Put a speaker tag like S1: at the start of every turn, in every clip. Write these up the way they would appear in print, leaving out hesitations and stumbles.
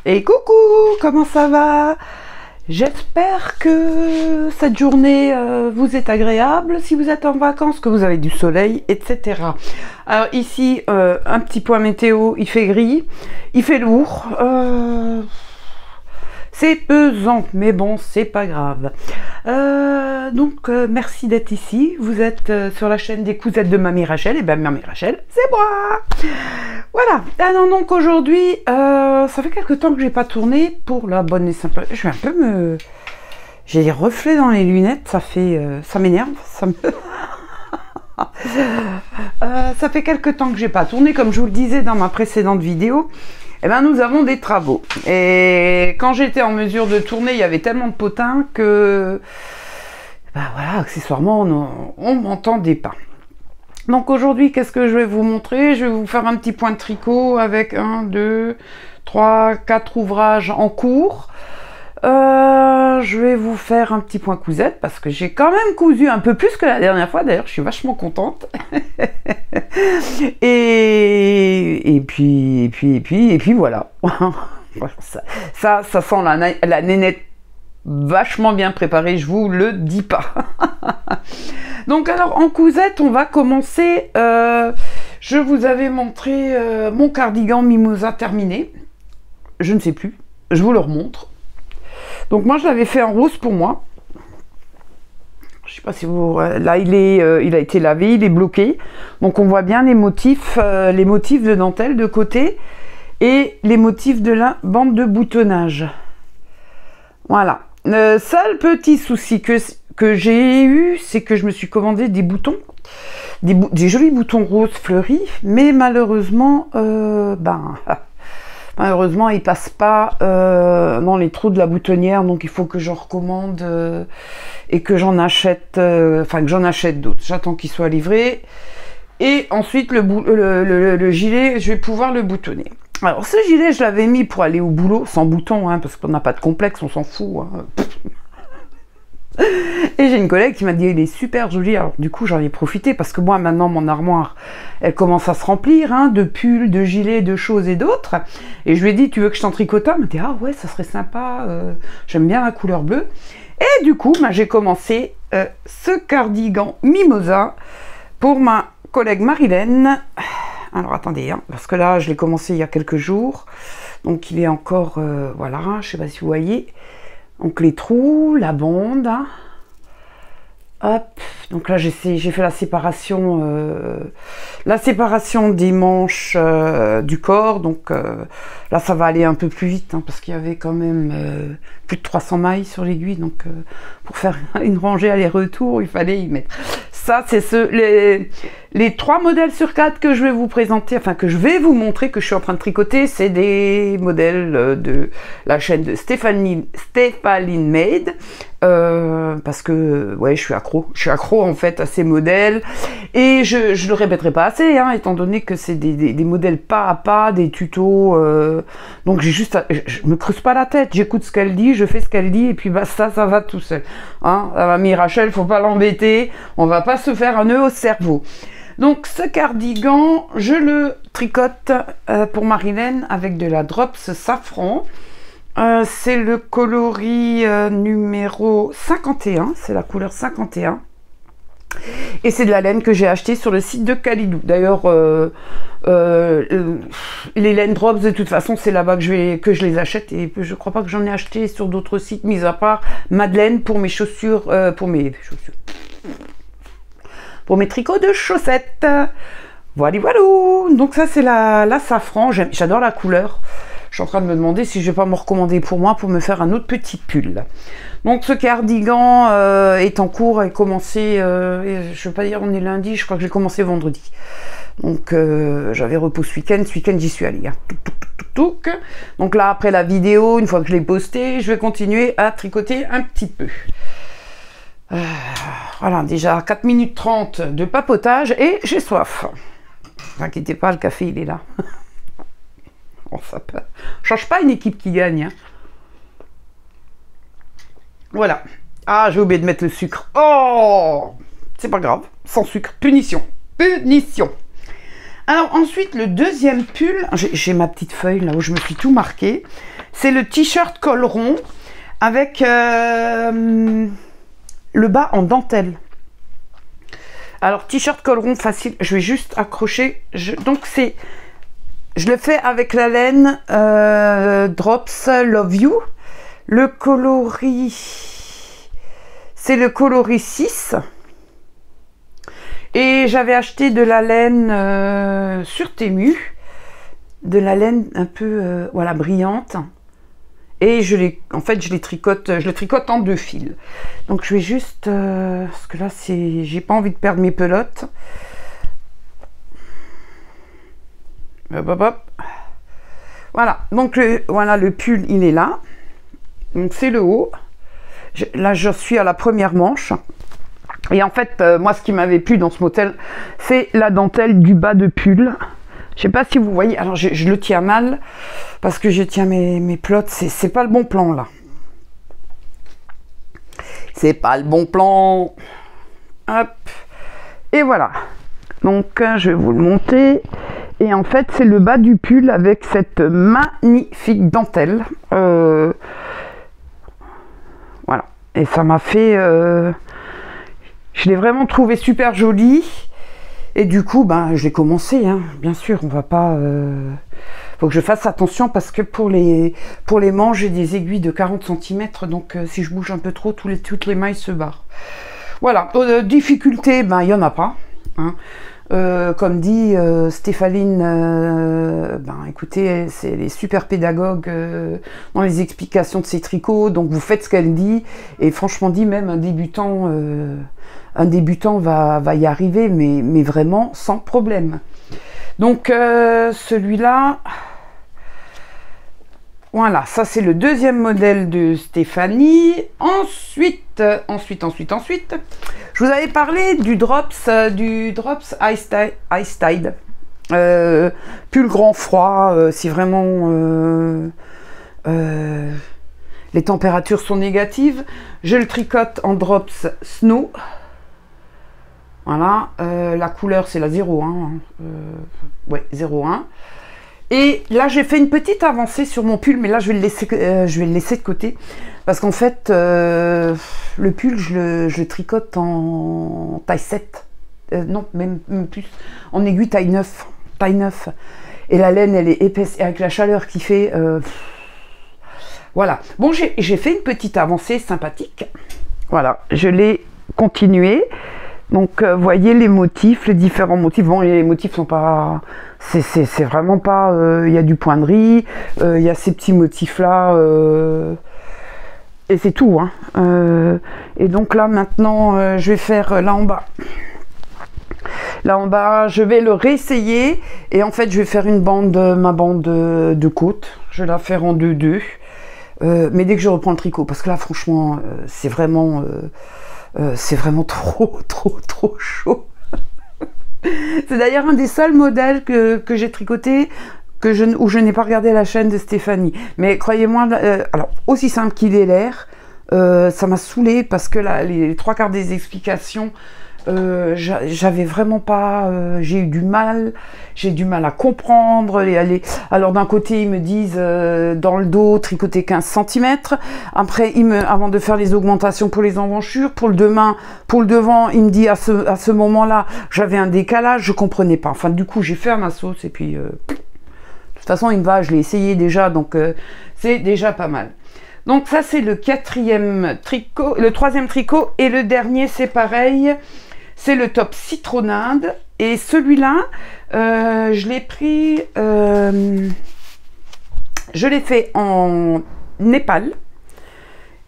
S1: Et coucou, comment ça va? J'espère que cette journée vous est agréable, si vous êtes en vacances, que vous avez du soleil, etc. Alors ici, un petit point météo, il fait gris, il fait lourd, c'est pesant, mais bon, c'est pas grave. Merci d'être ici, vous êtes sur la chaîne des cousettes de Mamie Rachel, et bien Mamie Rachel, c'est moi. Voilà, alors donc aujourd'hui, ça fait quelques temps que j'ai pas tourné pour la bonne et simple. Je vais un peu me... J'ai des reflets dans les lunettes, ça fait... ça m'énerve, ça me... ça fait quelques temps que j'ai pas tourné, comme je vous le disais dans ma précédente vidéo. Eh ben, nous avons des travaux. Et quand j'étais en mesure de tourner, il y avait tellement de potins que... Ben voilà, accessoirement, on m'entendait pas. Donc aujourd'hui, qu'est-ce que je vais vous montrer? Je vais vous faire un petit point de tricot avec 1, 2, 3, 4 ouvrages en cours. Je vais vous faire un petit point cousette parce que j'ai quand même cousu un peu plus que la dernière fois. D'ailleurs, je suis vachement contente. et puis voilà. ça sent la nénette vachement bien préparée, je vous le dis pas. Donc alors en cousette, on va commencer. Je vous avais montré mon cardigan Mimosa terminé. Je ne sais plus, je vous le remontre. Donc moi je l'avais fait en rose pour moi. Je sais pas si vous... Là il a été lavé, il est bloqué. Donc on voit bien les motifs de dentelle de côté et les motifs de la bande de boutonnage. Voilà. Le seul petit souci que j'ai eu, c'est que je me suis commandé des boutons, des jolis boutons roses fleuris, mais malheureusement, malheureusement, ils passent pas dans les trous de la boutonnière, donc il faut que j'en recommande et que j'en achète, que j'en achète d'autres. J'attends qu'ils soient livrés et ensuite le gilet, je vais pouvoir le boutonner. Alors ce gilet, je l'avais mis pour aller au boulot, sans bouton, hein, parce qu'on n'a pas de complexe, on s'en fout. Hein. Et j'ai une collègue qui m'a dit il est super joli. Alors du coup j'en ai profité parce que moi maintenant mon armoire elle commence à se remplir hein, de pulls, de gilets, de choses et d'autres. Et je lui ai dit tu veux que je t'en tricote un? Elle m'a dit ah ouais ça serait sympa, j'aime bien la couleur bleue. Et du coup j'ai commencé ce cardigan Mimosa pour ma collègue Marilène. Alors attendez, hein, parce que là je l'ai commencé il y a quelques jours, donc il est encore, voilà, je sais pas si vous voyez, donc les trous, la bande, hein. Hop, donc là j'ai fait la séparation des manches du corps, donc là ça va aller un peu plus vite, hein, parce qu'il y avait quand même plus de 300 mailles sur l'aiguille, donc pour faire une rangée aller-retour, il fallait y mettre. Ça, c'est les 3 modèles sur 4 que je vais vous présenter, enfin que je vais vous montrer, que je suis en train de tricoter, c'est des modèles de la chaîne de Stéphanie Made, parce que ouais, je suis accro en fait à ces modèles, et je le répéterai pas assez, hein, étant donné que c'est des modèles pas à pas, des tutos, donc je me creuse pas la tête, j'écoute ce qu'elle dit, je fais ce qu'elle dit, et puis basta, ça va tout seul. Hein, Mamie Rachel, faut pas l'embêter, on va pas se faire un nœud au cerveau. Donc ce cardigan, je le tricote pour Marilène avec de la Drops Safran. C'est le coloris numéro 51, c'est la couleur 51. Et c'est de la laine que j'ai acheté sur le site de Kalidou. D'ailleurs, les laines Drops, de toute façon, c'est là-bas que je les achète. Et je crois pas que j'en ai acheté sur d'autres sites, mis à part Madeleine pour mes chaussures, pour mes tricots de chaussettes. Voilà, voilà. Donc ça, c'est la safran. J'adore la couleur. Je suis en train de me demander si je vais pas me recommander pour moi pour me faire un autre petit pull. Donc ce cardigan est en cours, a commencé, je ne vais pas dire on est lundi, je crois que j'ai commencé vendredi. Donc j'avais repos ce week-end j'y suis allée. Hein. Donc là après la vidéo, une fois que je l'ai postée, je vais continuer à tricoter un petit peu. Voilà, déjà 4 minutes 30 de papotage et j'ai soif. Ne vous inquiétez pas, le café il est là. Bon, ça peut... change pas une équipe qui gagne. Hein. Voilà. Ah, j'ai oublié de mettre le sucre. Oh, c'est pas grave. Sans sucre. Punition. Punition. Alors ensuite, le deuxième pull, j'ai ma petite feuille là où je me suis tout marqué. C'est le t-shirt col rond avec le bas en dentelle. Alors, t-shirt col rond facile, je vais juste accrocher. Donc, je le fais avec la laine Drops Love You. Le coloris, c'est le coloris 6. Et j'avais acheté de la laine sur Temu. De la laine un peu, voilà, brillante. Et en fait, je le tricote en 2 fils. Donc, je vais juste, parce que là, j'ai pas envie de perdre mes pelotes. Hop, hop, hop. Voilà. Donc, voilà, le pull, il est là. Donc, c'est le haut. Là, je suis à la première manche. Et en fait, moi, ce qui m'avait plu dans ce modèle, c'est la dentelle du bas de pull. Je sais pas si vous voyez, alors je le tiens mal parce que je tiens mes plots, c'est pas le bon plan là. C'est pas le bon plan. Hop. Et voilà. Donc je vais vous le monter. Et en fait, c'est le bas du pull avec cette magnifique dentelle. Voilà. Et ça m'a fait... je l'ai vraiment trouvé super joli. Et du coup, ben, je l'ai commencé, hein. Bien sûr, on va pas... faut que je fasse attention parce que pour les manches, j'ai des aiguilles de 40 cm, donc si je bouge un peu trop, toutes les mailles se barrent. Voilà, difficulté, ben, il n'y en a pas. Hein. Comme dit Stéphanie, ben, écoutez, elle est super pédagogue dans les explications de ses tricots, donc vous faites ce qu'elle dit, et franchement dit, même un débutant va y arriver, mais vraiment sans problème. Donc celui-là, voilà, ça c'est le deuxième modèle de Stéphanie. Ensuite, je vous avais parlé du Drops Ice Tide. Pull grand froid, si vraiment les températures sont négatives. Je le tricote en Drops Snow. Voilà, la couleur c'est la 01. Ouais, 01. Et là, j'ai fait une petite avancée sur mon pull, mais là, je vais le laisser de côté. Parce qu'en fait, le pull, je le tricote en taille 7. Non, même plus. En aiguille taille 9. Taille 9. Et la laine, elle est épaisse. Et avec la chaleur qui fait... voilà. Bon, j'ai fait une petite avancée sympathique. Voilà, je l'ai continué. Donc, voyez les motifs, les différents motifs. Bon, les motifs sont pas... C'est vraiment pas... Il y a du point de riz, il y a ces petits motifs-là, et c'est tout. Hein. Et donc là, maintenant, je vais faire là en bas. Là en bas, je vais le réessayer. Et en fait, je vais faire ma bande de côte. Je vais la faire en 2-2. Mais dès que je reprends le tricot, parce que là, franchement, c'est vraiment trop chaud. C'est d'ailleurs un des seuls modèles que j'ai tricoté où je n'ai pas regardé la chaîne de Stéphanie. Mais croyez-moi, alors aussi simple qu'il ait l'air, ça m'a saoulée parce que là, les 3/4 des explications, j'avais vraiment pas... j'ai du mal à comprendre. Alors d'un côté, ils me disent dans le dos, tricoter 15 cm. Après, avant de faire les augmentations pour les emmanchures, pour le devant, il me dit à ce moment-là, j'avais un décalage, je comprenais pas. Enfin, du coup, j'ai fait à ma sauce et puis... de toute façon, il me va, je l'ai essayé déjà, donc c'est déjà pas mal. Donc ça, c'est le 4e tricot, le 3e tricot, et le dernier, c'est pareil. C'est le top citronnade. Et celui-là, je l'ai pris... je l'ai fait en Népal.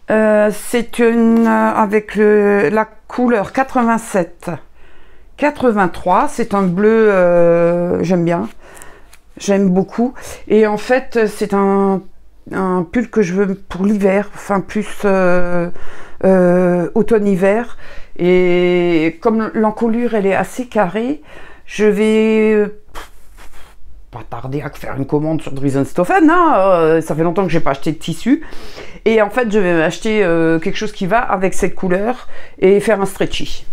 S1: C'est avec la couleur 87-83. C'est un bleu, j'aime bien. J'aime beaucoup. Et en fait, c'est un pull que je veux pour l'hiver. Enfin, plus automne-hiver. Et comme l'encolure elle est assez carrée, je vais pas tarder à faire une commande sur Driesenstoffen, hein, ça fait longtemps que j'ai pas acheté de tissu, et en fait je vais acheter quelque chose qui va avec cette couleur et faire un stretchy.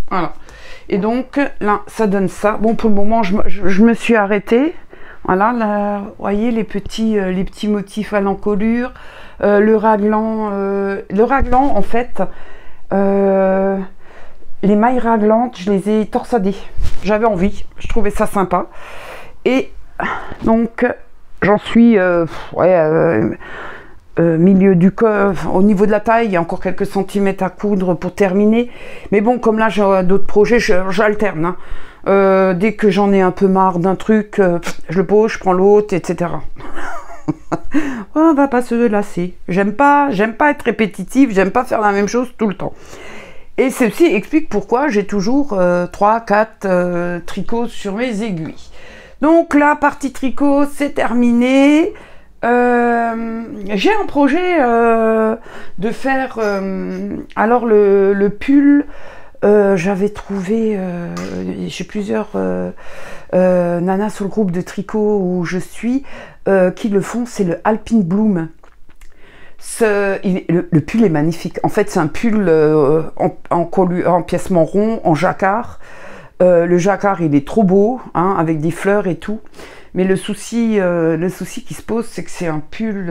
S1: Voilà. Et donc là ça donne ça. Bon, pour le moment je me suis arrêtée Voilà, là, vous voyez les petits motifs à l'encolure. Le raglan, en fait, les mailles raglantes, je les ai torsadées. J'avais envie, je trouvais ça sympa. Et donc, j'en suis milieu du corps, au niveau de la taille, il y a encore quelques centimètres à coudre pour terminer. Mais bon, comme là, j'ai d'autres projets, j'alterne. Hein. Dès que j'en ai un peu marre d'un truc, je le pose, je prends l'autre, etc. On va pas se lasser. J'aime pas être répétitive, j'aime pas faire la même chose tout le temps. Et ceci explique pourquoi j'ai toujours 3-4 tricots sur mes aiguilles. Donc la partie tricot, c'est terminé. J'ai un projet de faire alors le pull. J'avais trouvé, j'ai plusieurs nanas sur le groupe de tricot où je suis qui le font, c'est le Alpine Bloom. Le pull est magnifique. En fait, c'est un pull en piècement rond, en jacquard. Le jacquard, il est trop beau, hein, avec des fleurs et tout. Mais le souci qui se pose, c'est que c'est un pull...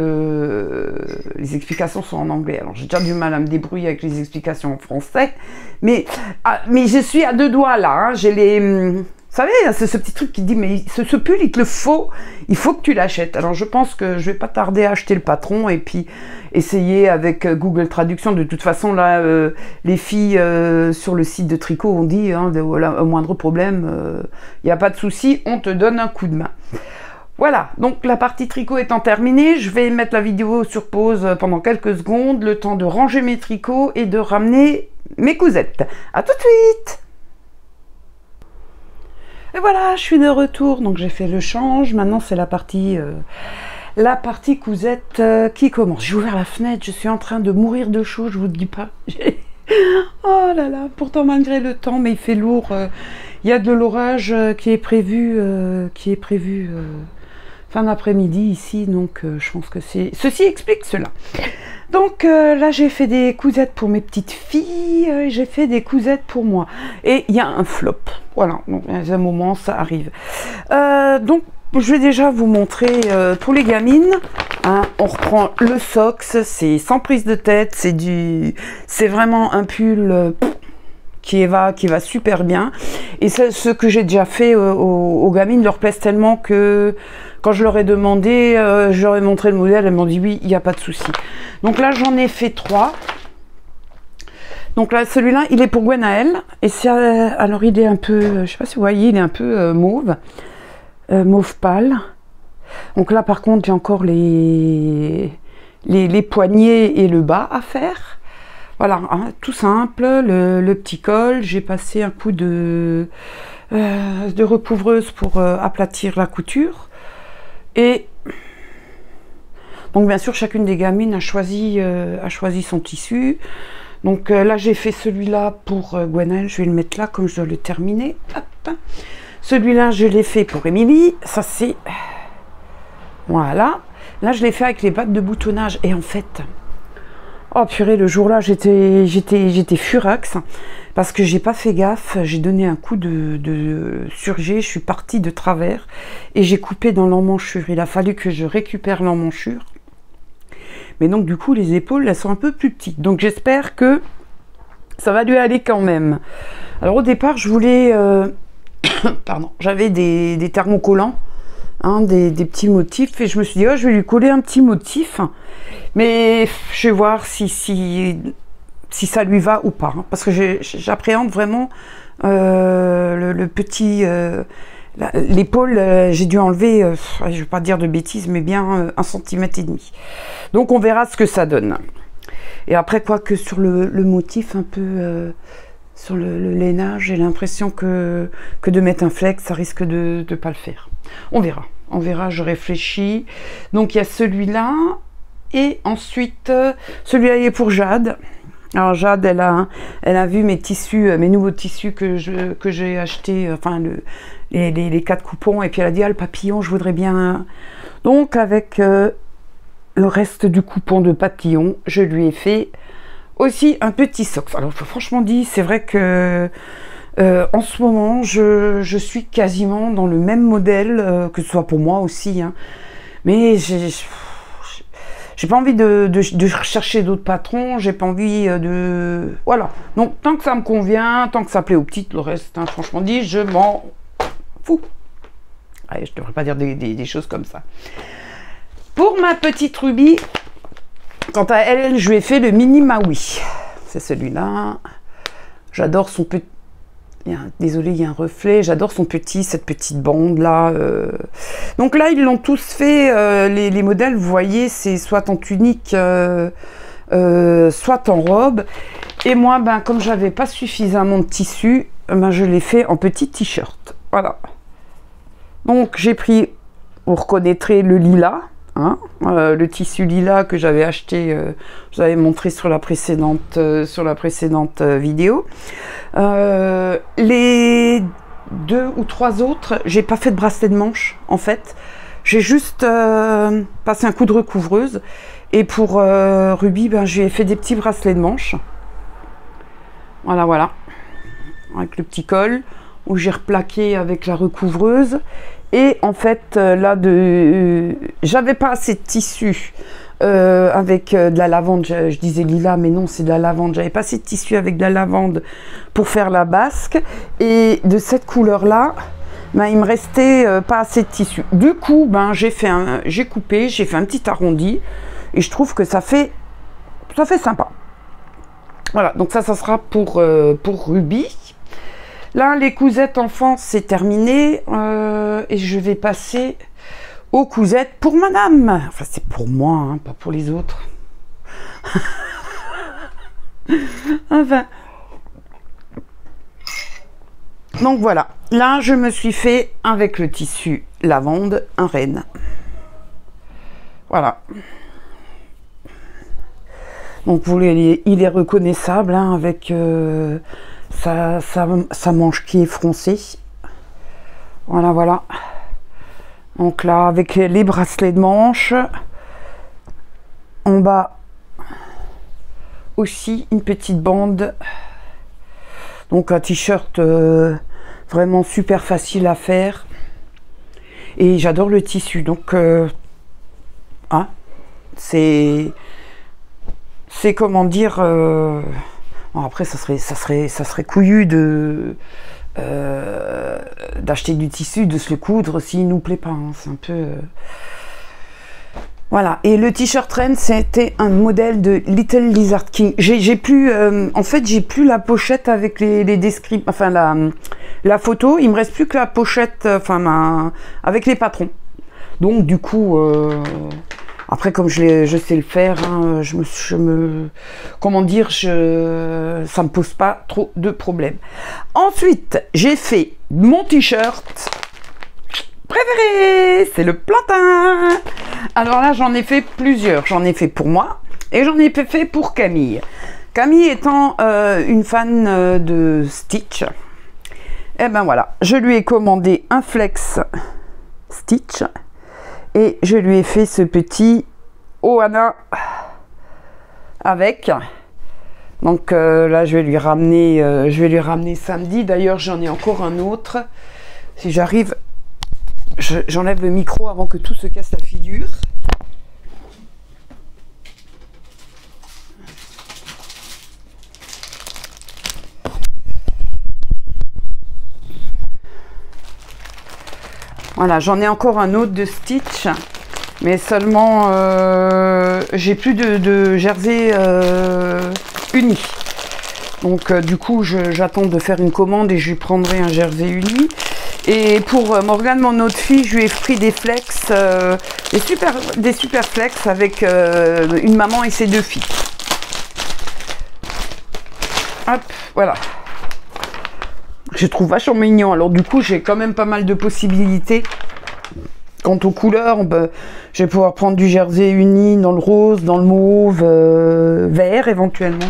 S1: les explications sont en anglais. Alors, j'ai déjà du mal à me débrouiller avec les explications en français. Mais je suis à deux doigts, là. Hein. J'ai les... Vous savez, c'est ce petit truc qui dit, mais ce pull, il te le faut. Il faut que tu l'achètes. Alors, je pense que je vais pas tarder à acheter le patron et puis essayer avec Google Traduction. De toute façon, là, les filles sur le site de tricot ont dit, hein, voilà, au moindre problème, il n'y a pas de souci, on te donne un coup de main. Voilà, donc la partie tricot étant terminée, je vais mettre la vidéo sur pause pendant quelques secondes, le temps de ranger mes tricots et de ramener mes cousettes. À tout de suite! Et voilà, je suis de retour, donc j'ai fait le change. Maintenant, c'est la partie cousette qui commence. J'ai ouvert la fenêtre, je suis en train de mourir de chaud, je vous dis pas. Oh là là, pourtant malgré le temps, mais il fait lourd. Il y a de l'orage qui est prévu, fin d'après-midi ici, donc je pense que ceci explique cela. Donc là, j'ai fait des cousettes pour mes petites filles, j'ai fait des cousettes pour moi. Et il y a un flop. Voilà, donc à un moment, ça arrive. Donc, je vais déjà vous montrer pour les gamines. Hein, on reprend le Sox, c'est sans prise de tête, c'est vraiment un pull qui va super bien. Et ce que j'ai déjà fait aux gamines leur plaise tellement que quand je leur ai demandé, je leur ai montré le modèle, elles m'ont dit oui, il n'y a pas de souci. Donc là, j'en ai fait 3. Donc là, celui-là, il est pour Gwenaëlle. Et alors, il est un peu, je ne sais pas si vous voyez, il est un peu mauve pâle. Donc là, par contre, j'ai encore les poignets et le bas à faire. Voilà, hein, tout simple, le petit col. J'ai passé un coup de recouvreuse pour aplatir la couture. Et donc, bien sûr, chacune des gamines a choisi son tissu. Donc là, j'ai fait celui-là pour Gwenaëlle. Je vais le mettre là, comme je dois le terminer. Hop. Celui-là, je l'ai fait pour Émilie. Ça, c'est... Voilà. Là, je l'ai fait avec les battes de boutonnage. Et en fait... Oh purée, le jour-là, j'étais furax. Parce que j'ai pas fait gaffe. J'ai donné un coup de surjet. Je suis partie de travers. Et j'ai coupé dans l'emmanchure. Il a fallu que je récupère l'emmanchure. Mais donc, du coup, les épaules, elles sont un peu plus petites. Donc, j'espère que ça va lui aller quand même. Alors, au départ, je voulais... pardon, j'avais des thermocollants, hein, des petits motifs. Et je me suis dit, oh, je vais lui coller un petit motif. Mais je vais voir si ça lui va ou pas. Hein, parce que j'appréhende vraiment le petit... l'épaule, j'ai dû enlever, je ne vais pas dire de bêtises, mais bien 1,5 cm. Donc on verra ce que ça donne. Et après, quoique sur le motif un peu, sur le lainage, j'ai l'impression que de mettre un flex, ça risque de ne pas le faire. On verra, je réfléchis. Donc il y a celui-là, et ensuite, celui-là il est pour Jade. Alors Jade, elle a vu mes tissus, mes nouveaux tissus que j'ai achetés, enfin les 4 coupons, et puis elle a dit, ah, le papillon, je voudrais bien... Donc avec le reste du coupon de papillon, je lui ai fait aussi un petit socle. Alors franchement dit, c'est vrai que En ce moment, je suis quasiment dans le même modèle, que ce soit pour moi aussi, hein. Mais j'ai pas envie de chercher d'autres patrons, j'ai pas envie de... Voilà. Donc, tant que ça me convient, tant que ça plaît aux petites, le reste, hein, franchement dit, je m'en fous. Allez, je devrais pas dire des choses comme ça. Pour ma petite Ruby, quant à elle, je lui ai fait le mini Maui. C'est celui-là. J'adore son petit... Désolé, il y a un reflet. J'adore cette petite bande là. Donc là, ils l'ont tous fait. Les modèles, vous voyez, c'est soit en tunique, soit en robe. Et moi, ben, comme j'avais pas suffisamment de tissu, ben, je l'ai fait en petit t-shirt. Voilà. Donc j'ai pris, vous reconnaîtrez le lilas. Hein, le tissu lilas que j'avais acheté, je vous avais montré sur la précédente vidéo. Les 2 ou 3 autres, j'ai pas fait de bracelet de manche en fait. J'ai juste passé un coup de recouvreuse. Et pour Ruby, ben, je lui ai fait des petits bracelets de manche. Voilà, voilà. Avec le petit col, où j'ai replaqué avec la recouvreuse. Et en fait, là, j'avais pas assez de tissu avec de la lavande. Je disais lilas, mais non, c'est de la lavande. J'avais pas assez de tissu avec de la lavande pour faire la basque. Et de cette couleur-là, ben, il me restait pas assez de tissu. Du coup, ben, j'ai coupé, j'ai fait un petit arrondi. Et je trouve que ça fait sympa. Voilà, donc ça sera pour Ruby. Là, les cousettes enfants, c'est terminé. Et je vais passer aux cousettes pour madame. Enfin, c'est pour moi, hein, pas pour les autres. Enfin. Donc voilà. Là, je me suis fait, avec le tissu lavande, un renne. Voilà. Donc, vous voyez, il est reconnaissable, hein, avec... sa manche qui est froncée. Voilà, voilà. Donc là, avec les bracelets de manche. En bas, aussi une petite bande. Donc un t-shirt vraiment super facile à faire. Et j'adore le tissu. Donc, hein, c'est comment dire... Bon, après, ça serait couillu d'acheter du tissu, de se le coudre s'il nous plaît pas. Hein. C'est un peu... Voilà. Et le t-shirt Rennes, c'était un modèle de Little Lizard King. J'ai plus... en fait, j'ai plus la pochette avec les descriptions... Enfin, la photo. Il me reste plus que la pochette avec les patrons. Donc, du coup... Après, comme je sais le faire, hein, comment dire, ça me pose pas trop de problèmes. Ensuite, j'ai fait mon t-shirt préféré, c'est le plantain. Alors là, j'en ai fait plusieurs. J'en ai fait pour moi et j'en ai fait pour Camille. Camille étant une fan de Stitch, et ben voilà, je lui ai commandé un flex Stitch. Et je lui ai fait ce petit Ohana avec. Donc là, je vais lui ramener samedi. D'ailleurs, j'en ai encore un autre. Si j'arrive, j'enlève le micro avant que tout se casse la figure. Voilà, j'en ai encore un autre de Stitch, mais seulement j'ai plus de jersey uni. Donc du coup, j'attends de faire une commande et je lui prendrai un jersey uni. Et pour Morgane, mon autre fille, je lui ai pris des flex, des super flex avec une maman et ses 2 filles. Hop, voilà. Je trouve vachement mignon. Alors du coup, j'ai quand même pas mal de possibilités. Quant aux couleurs, je vais pouvoir prendre du jersey uni dans le rose, dans le mauve, vert éventuellement.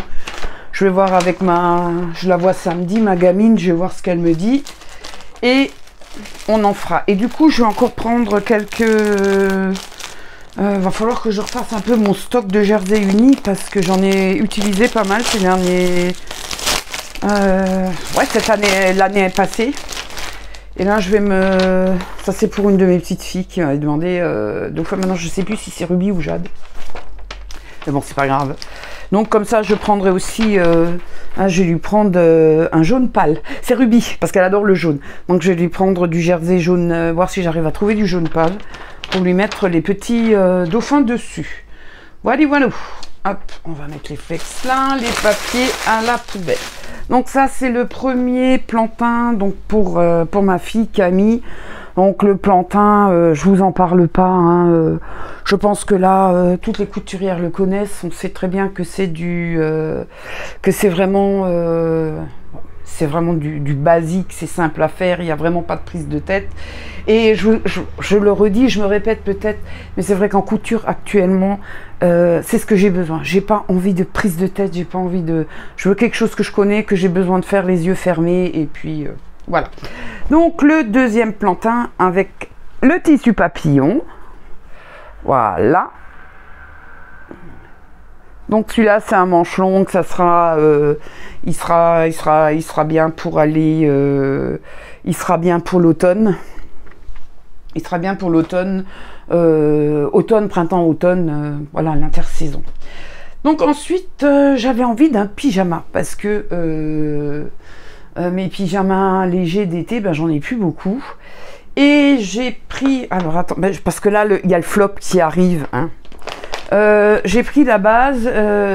S1: Je vais voir avec je la vois samedi, ma gamine, je vais voir ce qu'elle me dit. Et on en fera. Et du coup, je vais encore prendre quelques... va falloir que je refasse un peu mon stock de jersey uni parce que j'en ai utilisé pas mal ces Ouais, cette année, l'année est passée. Et là, je vais me... Ça, c'est pour une de mes petites filles qui m'avait demandé 2 fois maintenant. Je sais plus si c'est Ruby ou Jade. Mais bon, c'est pas grave. Donc, comme ça, je prendrai aussi... je vais lui prendre un jaune pâle. C'est Ruby, parce qu'elle adore le jaune. Donc, je vais lui prendre du jersey jaune, voir si j'arrive à trouver du jaune pâle, pour lui mettre les petits dauphins dessus. Voilà, voilà. Hop, on va mettre les flex là, les papiers à la poubelle. Donc ça, c'est le premier plantain donc pour ma fille Camille. Donc le plantain, je vous en parle pas. Hein, je pense que là, toutes les couturières le connaissent. On sait très bien que c'est c'est vraiment du basique, c'est simple à faire. Il n'y a vraiment pas de prise de tête. Et je le redis, je me répète peut-être, mais c'est vrai qu'en couture actuellement, c'est ce que j'ai besoin. J'ai pas envie de prise de tête, j'ai pas envie de... Je veux quelque chose que je connais, que j'ai besoin de faire les yeux fermés, et puis voilà. Donc le deuxième plantain avec le tissu papillon. Voilà. Donc celui-là, c'est un manche long, ça sera, il sera bien pour aller, il sera bien pour l'automne. Il sera bien pour l'automne, automne, printemps, automne, voilà, l'intersaison. Donc ensuite, j'avais envie d'un pyjama, parce que mes pyjamas légers d'été, ben, j'en ai plus beaucoup. Et j'ai pris, alors attends, ben, parce que là, il y a le flop qui arrive, hein. J'ai pris la base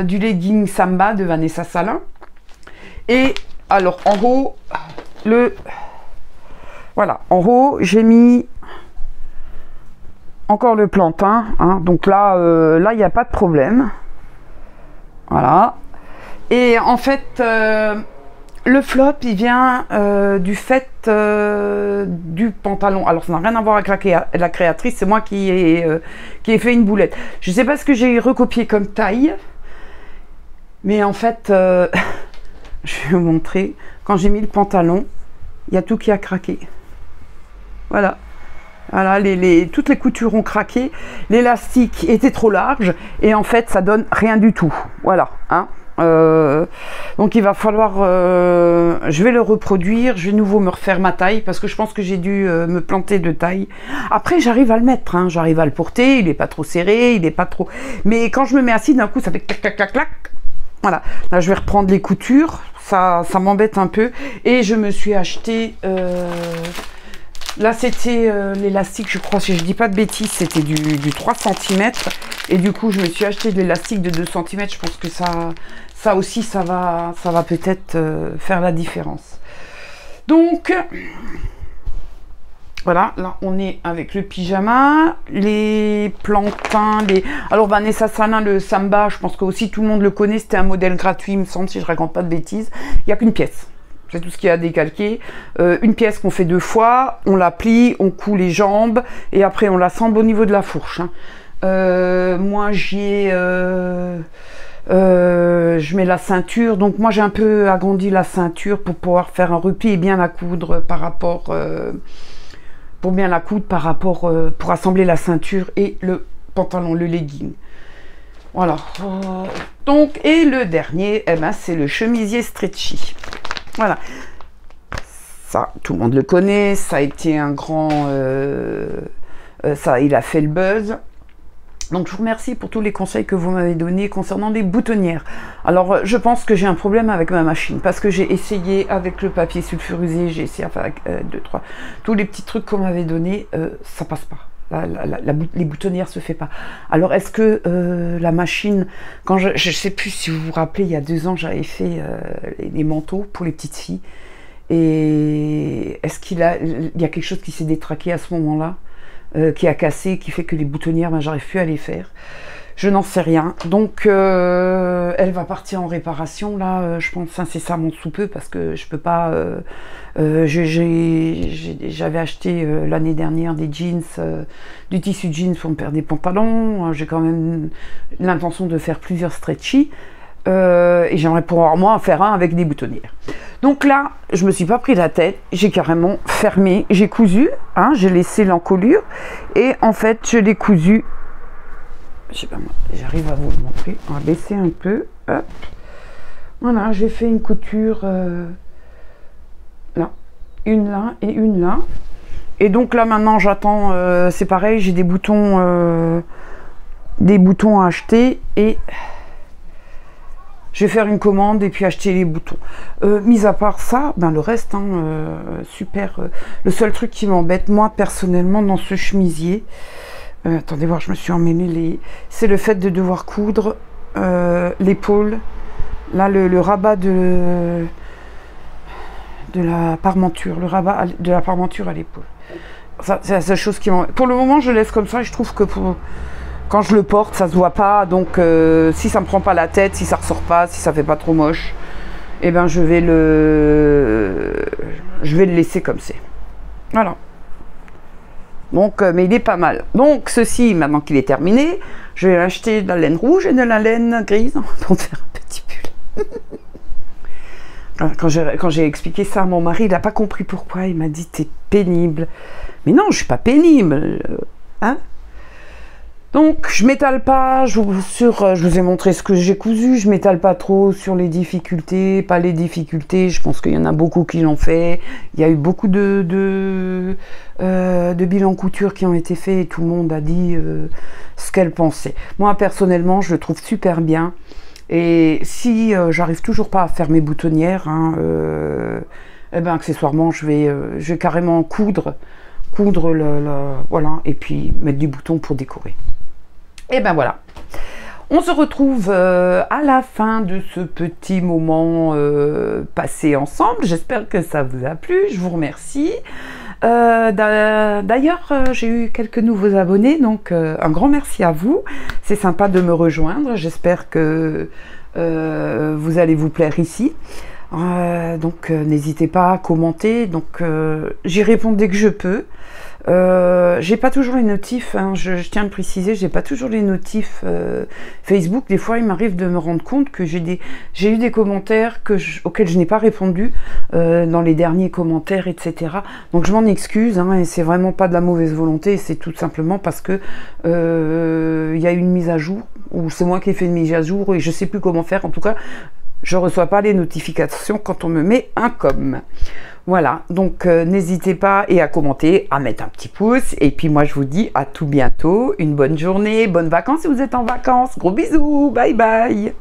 S1: du legging Samba de Vanessa Salin. Et alors, en haut, voilà, en haut, j'ai mis encore le plantain, hein, donc là, il n'y a pas de problème. Voilà. Et en fait, le flop, il vient du fait du pantalon. Alors, ça n'a rien à voir avec la créatrice, c'est moi qui ai fait une boulette. Je ne sais pas ce que j'ai recopié comme taille, mais en fait, je vais vous montrer. Quand j'ai mis le pantalon, il y a tout qui a craqué. Voilà. Voilà, toutes les coutures ont craqué, l'élastique était trop large et en fait ça donne rien du tout. Voilà, hein. Donc il va falloir, je vais le reproduire, je vais de nouveau me refaire ma taille parce que je pense que j'ai dû me planter de taille. Après j'arrive à le mettre, hein, j'arrive à le porter, il n'est pas trop serré, il n'est pas trop... Mais quand je me mets assis d'un coup ça fait clac clac clac clac. Voilà, là je vais reprendre les coutures, ça m'embête un peu et je me suis acheté... Là, c'était l'élastique, je crois, si je dis pas de bêtises, c'était du 3 cm. Et du coup, je me suis acheté de l'élastique de 2 cm. Je pense que ça aussi, ça va peut-être faire la différence. Donc, voilà, là, on est avec le pyjama, les plantains, Alors, Vanessa Salin, le Samba, je pense que aussi tout le monde le connaît. C'était un modèle gratuit, il me semble, si je raconte pas de bêtises. Il n'y a qu'une pièce. C'est tout ce qu'il y a à décalquer. Une pièce qu'on fait 2 fois, on la plie, on coud les jambes et après on l'assemble au niveau de la fourche. Hein. Moi je mets la ceinture, donc moi j'ai un peu agrandi la ceinture pour pouvoir faire un repli et bien la coudre par rapport, pour assembler la ceinture et le pantalon, le legging. Voilà. Donc, et le dernier, eh ben, c'est le chemisier stretchy. Voilà, ça, tout le monde le connaît, ça a été un grand... il a fait le buzz. Donc, je vous remercie pour tous les conseils que vous m'avez donnés concernant les boutonnières. Alors, je pense que j'ai un problème avec ma machine, parce que j'ai essayé avec le papier sulfurisé, j'ai essayé avec 2, 3, tous les petits trucs qu'on m'avait donnés, ça passe pas. Les boutonnières se fait pas. Alors est-ce que la machine, quand je sais plus si vous vous rappelez, il y a 2 ans j'avais fait les manteaux pour les petites filles et est-ce il y a quelque chose qui s'est détraqué à ce moment-là, qui a cassé, qui fait que les boutonnières, ben, j'arrive plus à les faire. Je n'en sais rien. Donc elle va partir en réparation là, je pense incessamment sous peu parce que je peux pas. J'avais acheté l'année dernière des jeans, du tissu jeans pour me faire des pantalons. J'ai quand même l'intention de faire plusieurs stretchy et j'aimerais pouvoir moi en faire un avec des boutonnières. Donc là, je me suis pas pris la tête, j'ai carrément fermé, j'ai cousu, hein, j'ai laissé l'encolure et en fait je l'ai cousu. Je sais pas moi, j'arrive à vous le montrer. On va baisser un peu. Hop. Voilà, j'ai fait une couture là, une là et une là. Et donc là maintenant j'attends, c'est pareil, j'ai des boutons à acheter et je vais faire une commande et puis acheter les boutons. Mis à part ça, ben le reste, hein, super. Le seul truc qui m'embête, moi personnellement, dans ce chemisier, attendez voir, je me suis emmêlée, c'est le fait de devoir coudre l'épaule. Là, le rabat de la parmenture, le rabat de la parmenture à l'épaule. Ça, c'est la seule chose qui m'embête. Pour le moment, je laisse comme ça et je trouve que quand je le porte, ça se voit pas. Donc, si ça me prend pas la tête, si ça ressort pas, si ça fait pas trop moche, eh ben, je vais le laisser comme c'est. Voilà. Donc, mais il est pas mal. Donc, ceci, maintenant qu'il est terminé, je vais acheter de la laine rouge et de la laine grise pour faire un petit pull. Quand j'ai expliqué ça à mon mari, il n'a pas compris pourquoi. Il m'a dit, t'es pénible. Mais non, je suis pas pénible. Hein? Donc, je m'étale pas je vous ai montré ce que j'ai cousu, je m'étale pas trop sur les difficultés, pas les difficultés, je pense qu'il y en a beaucoup qui l'ont fait, il y a eu beaucoup de bilans couture qui ont été faits et tout le monde a dit ce qu'elle pensait. Moi, personnellement, je le trouve super bien et si j'arrive toujours pas à faire mes boutonnières, hein, eh ben, accessoirement, je vais carrément coudre voilà, et puis mettre du bouton pour décorer. Et ben voilà, on se retrouve à la fin de ce petit moment passé ensemble. J'espère que ça vous a plu, je vous remercie. D'ailleurs, j'ai eu quelques nouveaux abonnés, donc un grand merci à vous. C'est sympa de me rejoindre, j'espère que vous allez vous plaire ici. Donc n'hésitez pas à commenter, donc j'y réponds dès que je peux. J'ai pas toujours les notifs, hein, je tiens à le préciser, j'ai pas toujours les notifs Facebook. Des fois il m'arrive de me rendre compte que j'ai eu des commentaires auxquels je n'ai pas répondu dans les derniers commentaires, etc. Donc je m'en excuse, hein, et c'est vraiment pas de la mauvaise volonté, c'est tout simplement parce que il y a une mise à jour, ou c'est moi qui ai fait une mise à jour et je sais plus comment faire. En tout cas, je reçois pas les notifications quand on me met un com. Voilà, donc n'hésitez pas et à commenter, à mettre un petit pouce. Et puis moi je vous dis à tout bientôt, une bonne journée, bonnes vacances si vous êtes en vacances. Gros bisous, bye bye.